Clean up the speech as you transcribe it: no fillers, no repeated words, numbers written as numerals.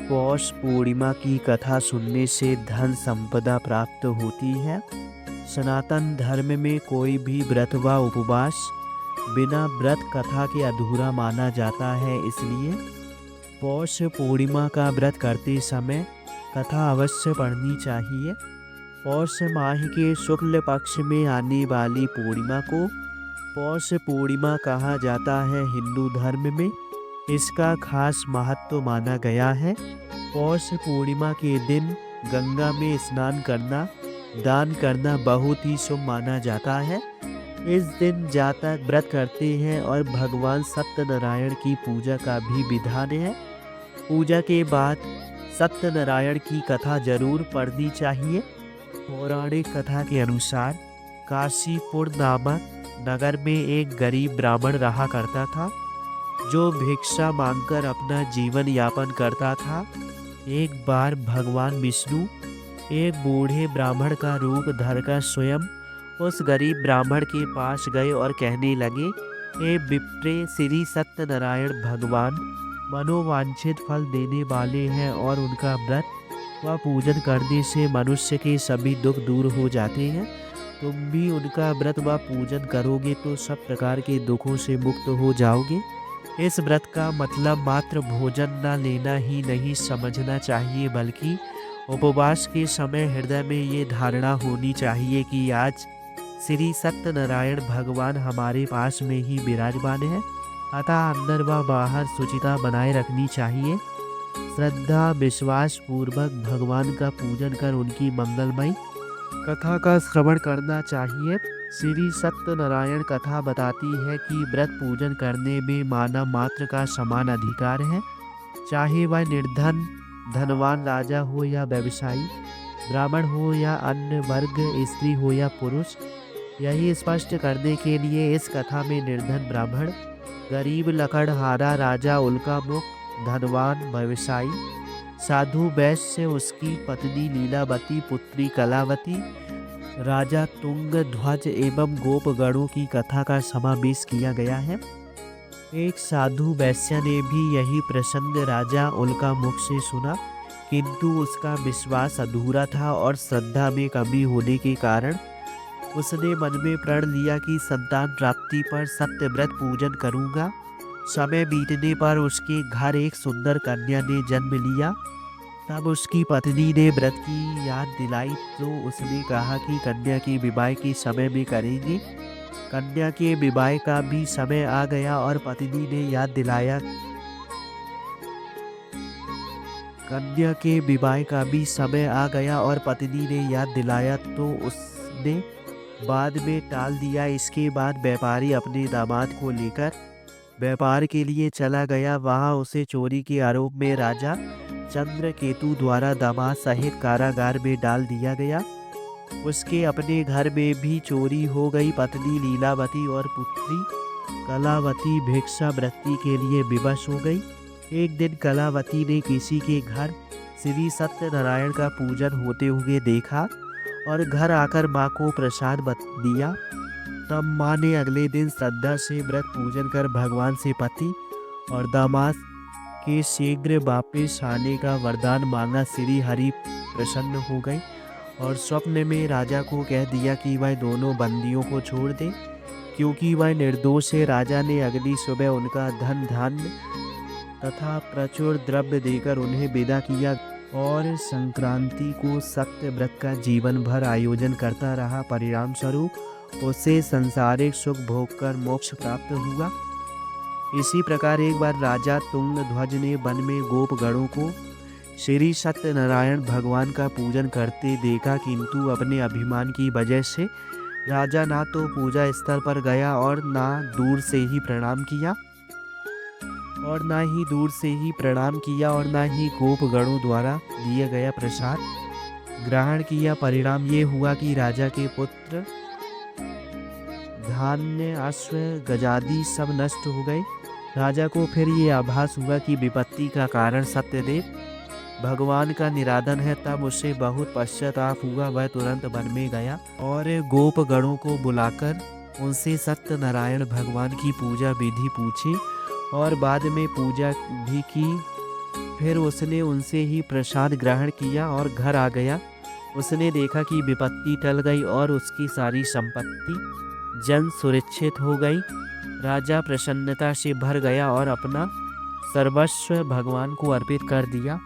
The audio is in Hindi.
पौष पूर्णिमा की कथा सुनने से धन संपदा प्राप्त होती है। सनातन धर्म में कोई भी व्रत व उपवास बिना व्रत कथा के अधूरा माना जाता है। इसलिए पौष पूर्णिमा का व्रत करते समय कथा अवश्य पढ़नी चाहिए। पौष माह के शुक्ल पक्ष में आने वाली पूर्णिमा को पौष पूर्णिमा कहा जाता है। हिंदू धर्म में इसका खास महत्व माना गया है। पौष पूर्णिमा के दिन गंगा में स्नान करना, दान करना बहुत ही शुभ माना जाता है। इस दिन जातक व्रत करते हैं और भगवान सत्यनारायण की पूजा का भी विधान है। पूजा के बाद सत्यनारायण की कथा जरूर पढ़नी चाहिए। पौराणिक कथा के अनुसार काशीपुर नामक नगर में एक गरीब ब्राह्मण रहा करता था, जो भिक्षा मांगकर अपना जीवन यापन करता था। एक बार भगवान विष्णु एक बूढ़े ब्राह्मण का रूप धरकर स्वयं उस गरीब ब्राह्मण के पास गए और कहने लगे, हे विप्रे, श्री सत्यनारायण भगवान मनोवांछित फल देने वाले हैं और उनका व्रत व पूजन करने से मनुष्य के सभी दुख दूर हो जाते हैं। तुम भी उनका व्रत व पूजन करोगे तो सब प्रकार के दुखों से मुक्त हो जाओगे। इस व्रत का मतलब मात्र भोजन न लेना ही नहीं समझना चाहिए, बल्कि उपवास के समय हृदय में ये धारणा होनी चाहिए कि आज श्री सत्यनारायण भगवान हमारे पास में ही विराजमान है। अतः अंदर व बाहर शुचिता बनाए रखनी चाहिए। श्रद्धा विश्वास पूर्वक भगवान का पूजन कर उनकी मंगलमयी कथा का श्रवण करना चाहिए। श्री सत्यनारायण कथा बताती है कि व्रत पूजन करने में मानव मात्र का समान अधिकार है, चाहे वह निर्धन धनवान राजा हो या व्यवसायी, ब्राह्मण हो या अन्य वर्ग, स्त्री हो या पुरुष। यही स्पष्ट करने के लिए इस कथा में निर्धन ब्राह्मण, गरीब लकड़हारा राजा उल्कामुख, धनवान व्यवसायी, साधु वैश्य, उसकी पत्नी लीलावती, पुत्री कलावती, राजा तुंग ध्वज एवं गोपगणों की कथा का समावेश किया गया है। एक साधु वैश्य ने भी यही प्रसंग राजा उल्कामुख से सुना, किंतु उसका विश्वास अधूरा था और श्रद्धा में कमी होने के कारण उसने मन में प्रण लिया कि संतान प्राप्ति पर सत्यव्रत पूजन करूंगा। समय बीतने पर उसके घर एक सुंदर कन्या ने जन्म लिया। तब उसकी पत्नी ने व्रत की याद दिलाई तो उसने कहा कि कन्या के विवाह के समय में करेंगे। कन्या के विवाह का भी समय आ गया और पत्नी ने याद दिलाया कन्या के विवाह का भी समय आ गया और पत्नी ने याद दिलाया तो उसने बाद में टाल दिया। इसके बाद व्यापारी अपने दामाद को लेकर व्यापार के लिए चला गया। वहां उसे चोरी के आरोप में राजा चंद्रकेतु द्वारा दामाद सहित कारागार में डाल दिया गया। उसके अपने घर में भी चोरी हो गई। पत्नी लीलावती और पुत्री कलावती भिक्षावृत्ति के लिए विवश हो गई। एक दिन कलावती ने किसी के घर श्री सत्यनारायण का पूजन होते हुए देखा और घर आकर माँ को प्रसाद दिया। तब माँ ने अगले दिन श्रद्धा से व्रत पूजन कर भगवान से पति और दामाद के शीघ्र वापस आने का वरदान मांगा। श्री हरि प्रसन्न हो गए और स्वप्न में राजा को कह दिया कि वह दोनों बंदियों को छोड़ दे, क्योंकि वह निर्दोष है। राजा ने अगली सुबह उनका धन धान्य तथा प्रचुर द्रव्य देकर उन्हें विदा किया और संक्रांति को सत्य व्रत का जीवन भर आयोजन करता रहा। परिणाम स्वरूप उसे संसारिक सुख भोग कर मोक्ष प्राप्त हुआ। इसी प्रकार एक बार राजा तुंग ध्वज ने वन में गोपगणों को श्री सत्यनारायण भगवान का पूजन करते देखा, किंतु अपने अभिमान की वजह से राजा ना तो पूजा स्थल पर गया और ना दूर से ही प्रणाम किया और ना ही गोपगणों द्वारा दिया गया प्रसाद ग्रहण किया। परिणाम ये हुआ कि राजा के पुत्र, धान्य, अश्व, गजादि सब नष्ट हो गए। राजा को फिर ये आभास हुआ कि विपत्ति का कारण सत्यदेव भगवान का निरादन है। तब उसे बहुत पश्चाताप हुआ। वह तुरंत वन में गया और गोपगणों को बुलाकर उनसे सत्यनारायण भगवान की पूजा विधि पूछी और बाद में पूजा भी की। फिर उसने उनसे ही प्रसाद ग्रहण किया और घर आ गया। उसने देखा कि विपत्ति टल गई और उसकी सारी संपत्ति जन सुरक्षित हो गई। राजा प्रसन्नता से भर गया और अपना सर्वस्व भगवान को अर्पित कर दिया।